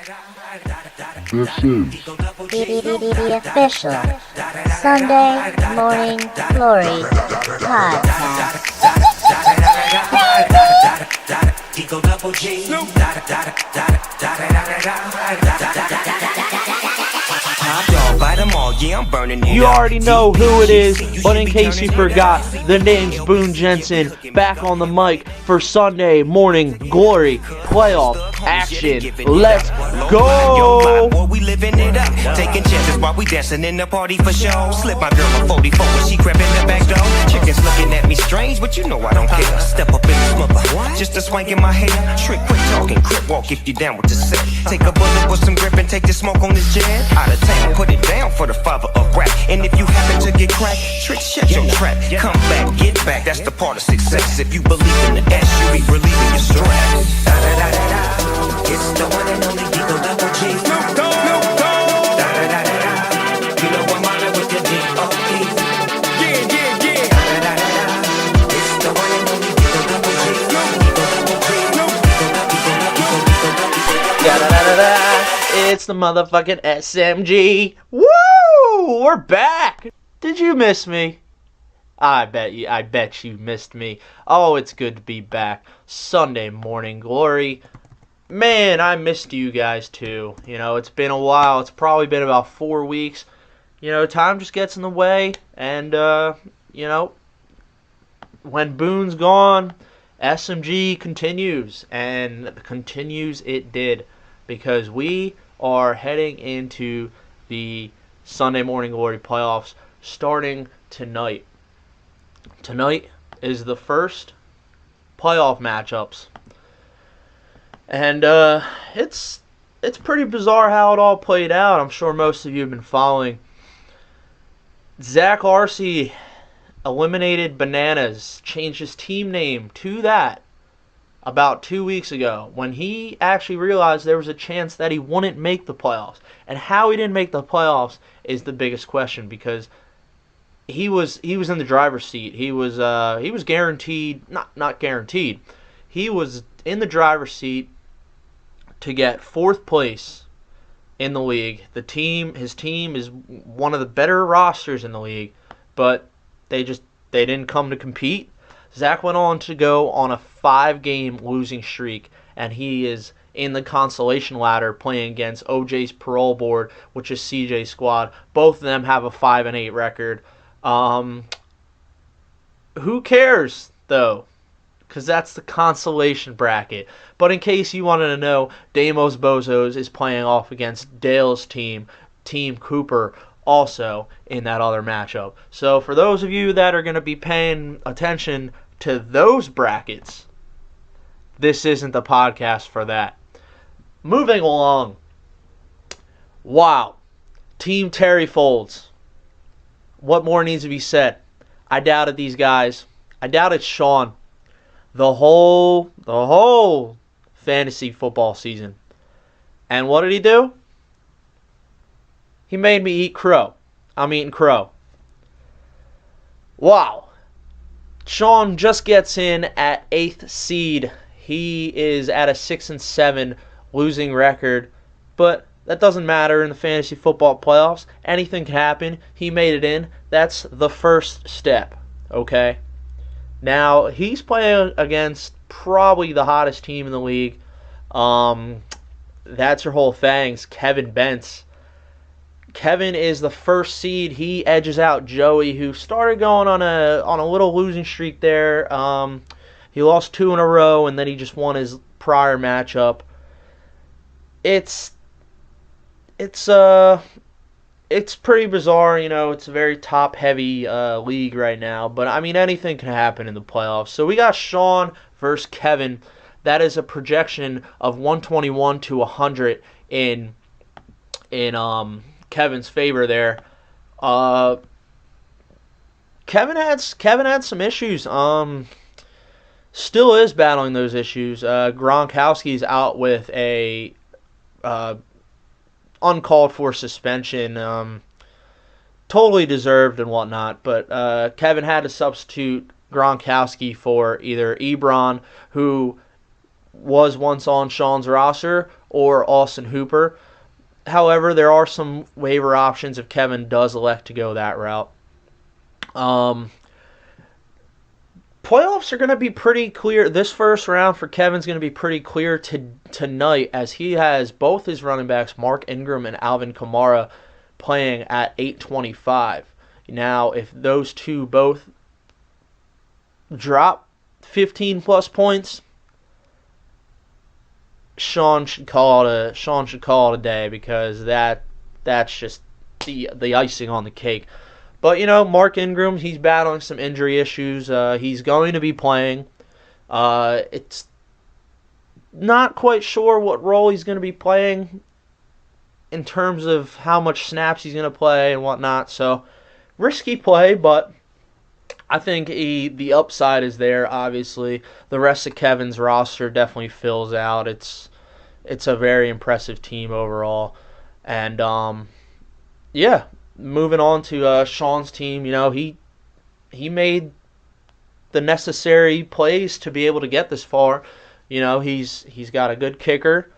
This is the official Sunday Morning Glory podcast. You already know who it is, but in case you forgot, the name's Boone Jensen, back on the mic for Sunday Morning Glory playoff action. Let's go! We living it up, taking chances while we dancing in the party for show. Slip my girl a 44 when she crept in the back door. Chickens looking at me strange, but you know I don't care. Step up in the smother, just a swank in my hair. Trick, quit talking, crip walk if you down with the set. Take a bullet with some grip and take the smoke on this jet. Out of town, put it down for the father of rap. And if you happen to get cracked, trick, shut your trap. Come back, get back, that's the part of success. If you believe in the S, you be relieving your stress. Da da da da da, it's the one and only Eagle Double G. Snoop Dogg. Da da da da da, you know I'm on it with the D.O.E. Yeah, yeah, yeah. Da da da da da, it's the one and only Eagle Double G. Eagle Double G. Da da da da da. It's the motherfucking SMG. Woo! We're back. Did you miss me? I bet you missed me. Oh, it's good to be back. Sunday Morning Glory. Man, I missed you guys too. You know, it's been a while. It's probably been about 4 weeks. You know, time just gets in the way. And, you know, when Boone's gone, SMG continues. And continues it did. Because we are heading into the Sunday Morning Glory playoffs starting tonight. Tonight is the first playoff matchups. And it's pretty bizarre how it all played out. I'm sure most of you have been following. Zach Arce eliminated Bananas, changed his team name to that about 2 weeks ago when he actually realized there was a chance that he wouldn't make the playoffs. And how he didn't make the playoffs is the biggest question, because he was in the driver's seat. He was guaranteed, not guaranteed. He was in the driver's seat to get 4th place in the league. His team is one of the better rosters in the league, but they didn't come to compete. Zach went on to go on a 5-game losing streak, and he is in the consolation ladder playing against OJ's parole board, which is CJ's squad. Both of them have a 5-8 record. Who cares, though? Because that's the consolation bracket. But in case you wanted to know, Damos Bozos is playing off against Dale's team, Team Cooper, also in that other matchup. So for those of you that are going to be paying attention to those brackets, this isn't the podcast for that. Moving along. Wow. Team Terry Folds. What more needs to be said? I doubted these guys. I doubted Sean the whole fantasy football season. And what did he do? He made me eat crow. I'm eating crow. Wow. Sean just gets in at 8th seed. He is at a 6-7 losing record. But that doesn't matter in the fantasy football playoffs. Anything can happen. He made it in. That's the first step. Okay? Now, he's playing against probably the hottest team in the league. That's your whole Fangs, Kevin Bentz. Kevin is the first seed. He edges out Joey, who started going on a little losing streak there. He lost 2 in a row, and then he just won his prior matchup. It's pretty bizarre, you know. It's a very top-heavy league right now. But, I mean, anything can happen in the playoffs. So we got Sean versus Kevin. That is a projection of 121 to 100 in Kevin's favor there. Kevin had some issues. Still is battling those issues. Gronkowski's out with a uncalled for suspension. Totally deserved and whatnot. But Kevin had to substitute Gronkowski for either Ebron, who was once on Sean's roster, or Austin Hooper. However, there are some waiver options if Kevin does elect to go that route. Playoffs are going to be pretty clear. This first round for Kevin's going to be pretty clear tonight, as he has both his running backs, Mark Ingram and Alvin Kamara, playing at 825. Now, if those two both drop 15 plus points, Sean should call it a day, because that's just the icing on the cake. But, Mark Ingram, he's battling some injury issues. He's going to be playing. It's not quite sure what role he's going to be playing in terms of how much snaps he's going to play and whatnot. So, risky play, but I think the upside is there, obviously. The rest of Kevin's roster definitely fills out. It's a very impressive team overall. And, yeah, moving on to Sean's team, he made the necessary plays to be able to get this far. He's got a good kicker.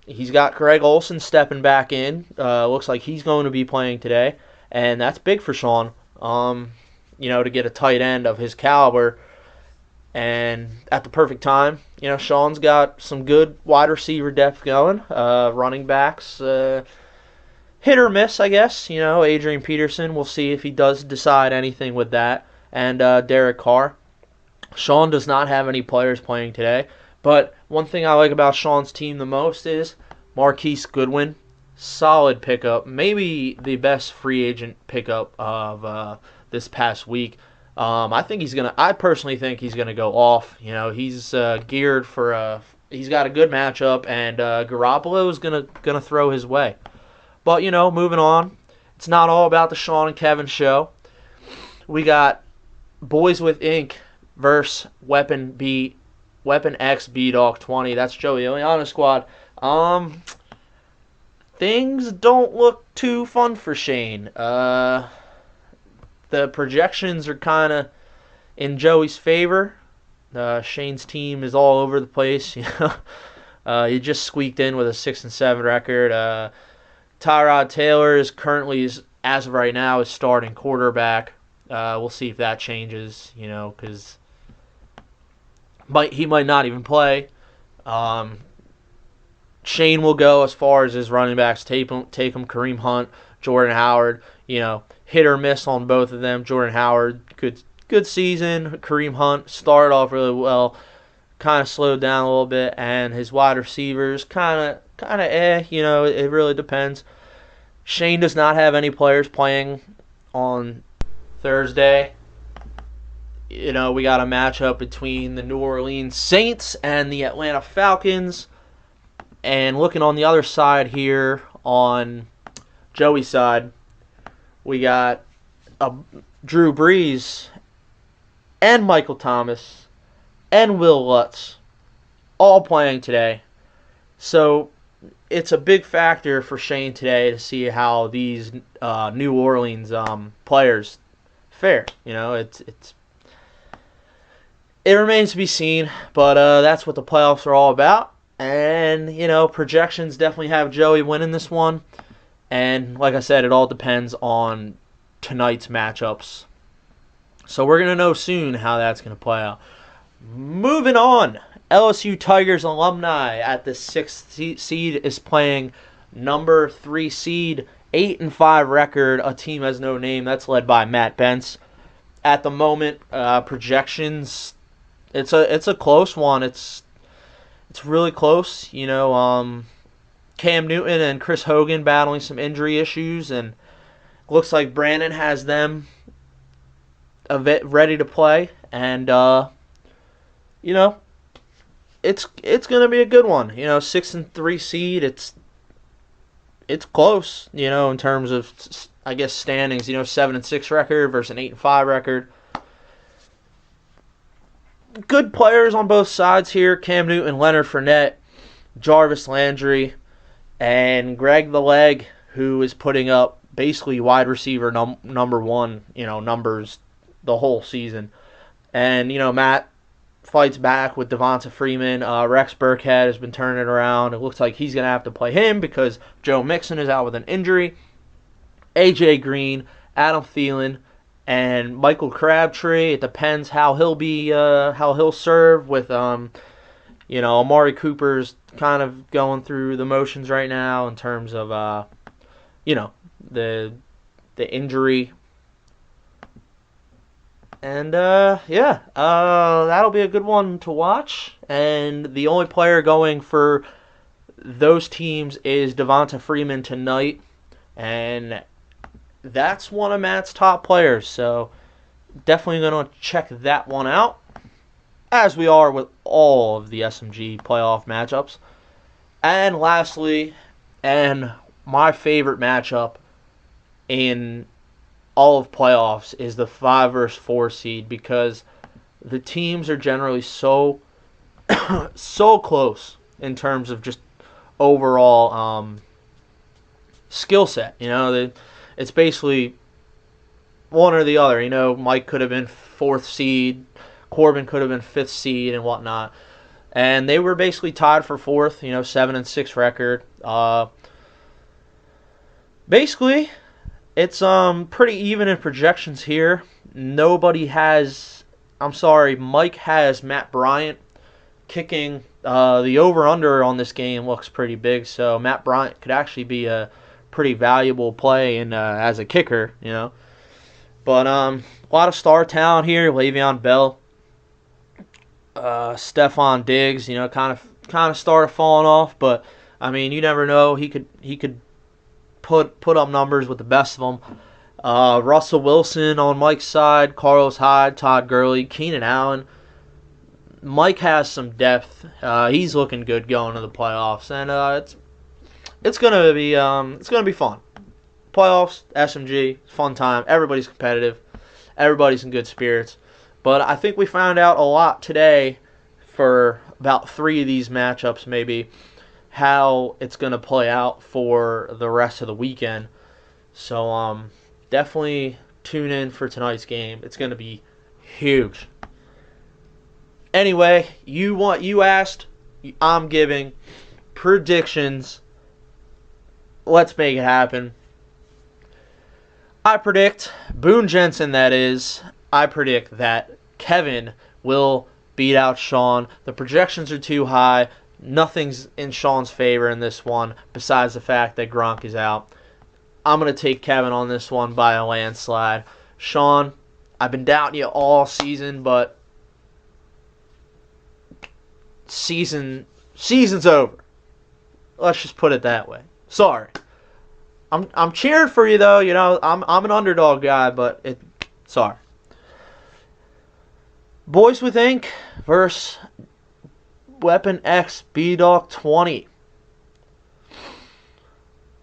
He's got Greg Olsen stepping back in. Looks like he's going to be playing today, and that's big for Sean. To get a tight end of his caliber, and at the perfect time. Sean's got some good wide receiver depth going. Running backs, hit or miss, I guess. Adrian Peterson, we'll see if he does decide anything with that. And Derek Carr. Sean does not have any players playing today. But one thing I like about Sean's team the most is Marquise Goodwin. Solid pickup. Maybe the best free agent pickup of this past week. I personally think he's gonna go off. He's geared for he's got a good matchup, and Garoppolo is gonna throw his way. But moving on, it's not all about the Sean and Kevin show. We got Boys with Ink versus Weapon X B-Dog 20. That's Joey Iliana's squad. Things don't look too fun for Shane. The projections are kind of in Joey's favor. Shane's team is all over the place. He just squeaked in with a 6-7 record. Tyrod Taylor is currently, as of right now, is starting quarterback. We'll see if that changes, because he might not even play. Shane will go as far as his running backs. Take him Kareem Hunt, Jordan Howard. Hit or miss on both of them. Jordan Howard, good season. Kareem Hunt started off really well, kind of slowed down a little bit, and his wide receivers kind of it really depends. Shane does not have any players playing on Thursday. We got a matchup between the New Orleans Saints and the Atlanta Falcons. And looking on the other side here, on Joey's side, we got Drew Brees and Michael Thomas and Will Lutz all playing today. So it's a big factor for Shane today to see how these New Orleans players fare. It remains to be seen, but that's what the playoffs are all about. And, projections definitely have Joey winning this one. And like I said, it all depends on tonight's matchups. So we're going to know soon how that's going to play out. Moving on, LSU Tigers alumni at the 6th seed is playing number 3 seed, 8-5 record. A team has no name. That's led by Matt Bentz. At the moment, projections, it's a close one. It's really close. Cam Newton and Chris Hogan battling some injury issues, and looks like Brandon has them ready to play. And it's gonna be a good one. 6-3 seed. It's close. In terms of, I guess, standings. 7-6 record versus an 8-5 record. Good players on both sides here. Cam Newton, Leonard Fournette, Jarvis Landry, and Greg the Leg, who is putting up basically wide receiver number one, numbers the whole season. And, Matt fights back with Devonta Freeman. Rex Burkhead has been turning it around. It looks like he's going to have to play him because Joe Mixon is out with an injury. A.J. Green, Adam Thielen, and Michael Crabtree. It depends how he'll serve with Amari Cooper's kind of going through the motions right now in terms of the injury. And that'll be a good one to watch. And the only player going for those teams is Devonta Freeman tonight, and that's one of Matt's top players, so definitely going to check that one out, as we are with all of the SMG playoff matchups. And lastly, and my favorite matchup in all of playoffs is the 5 versus 4 seed, because the teams are generally so close in terms of just overall skill set. It's basically one or the other. Mike could have been 4th seed, Corbin could have been 5th seed, and whatnot. And they were basically tied for 4th, 7-6 record. Basically, it's pretty even in projections here. Mike has Matt Bryant kicking. The over-under on this game looks pretty big, so Matt Bryant could actually be a pretty valuable play as a kicker, But a lot of star talent here. Le'Veon Bell, Stephon Diggs, kind of started falling off, but you never know. He could put up numbers with the best of them. Russell Wilson on Mike's side, Carlos Hyde, Todd Gurley, Keenan Allen. Mike has some depth. He's looking good going to the playoffs, and it's gonna be fun. Playoffs, SMG, fun time. Everybody's competitive. Everybody's in good spirits. But I think we found out a lot today for about 3 of these matchups, maybe, how it's gonna play out for the rest of the weekend. So definitely tune in for tonight's game. It's gonna be huge. Anyway, you asked, I'm giving predictions. Let's make it happen. I predict, Boone Jensen that is, I predict that Kevin will beat out Sean. The projections are too high. Nothing's in Sean's favor in this one besides the fact that Gronk is out. I'm going to take Kevin on this one by a landslide. Sean, I've been doubting you all season, but season's over. Let's just put it that way. Sorry. I'm cheering for you though. I'm an underdog guy, but sorry. Boys with Ink versus Weapon X B-Dog 20.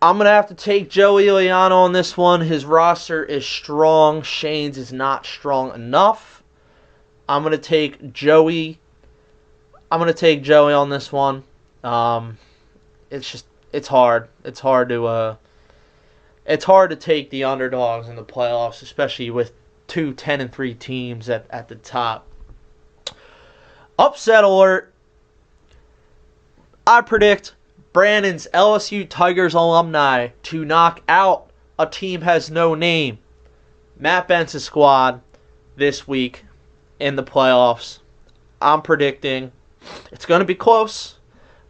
I'm going to have to take Joey Logano on this one. His roster is strong. Shane's is not strong enough. I'm going to take Joey on this one. It's hard. It's hard to take the underdogs in the playoffs, especially with 2 10-3 teams at the top. Upset alert. I predict Brandon's LSU Tigers alumni to knock out a team has no name, Matt Bence's squad, this week in the playoffs. I'm predicting it's going to be close,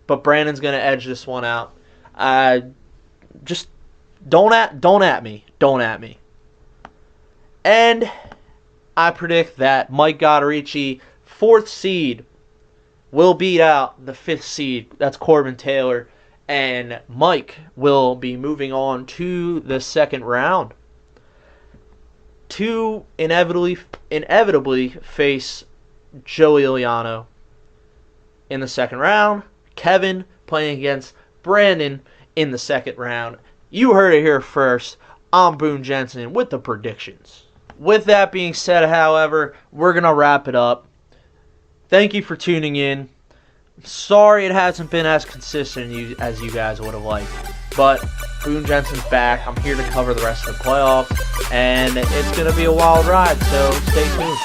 but Brandon's going to edge this one out. Just don't at me. And I predict that Mike Goddarici, 4th seed, will beat out the 5th seed. That's Corbin Taylor. And Mike will be moving on to the second round to inevitably face Joey Logano in the second round. Kevin playing against Brandon in the second round. You heard it here first. I'm Boone Jensen with the predictions. With that being said, however, we're going to wrap it up. Thank you for tuning in. Sorry it hasn't been as consistent as you guys would have liked. But Boone Jensen's back. I'm here to cover the rest of the playoffs. And it's going to be a wild ride, so stay tuned.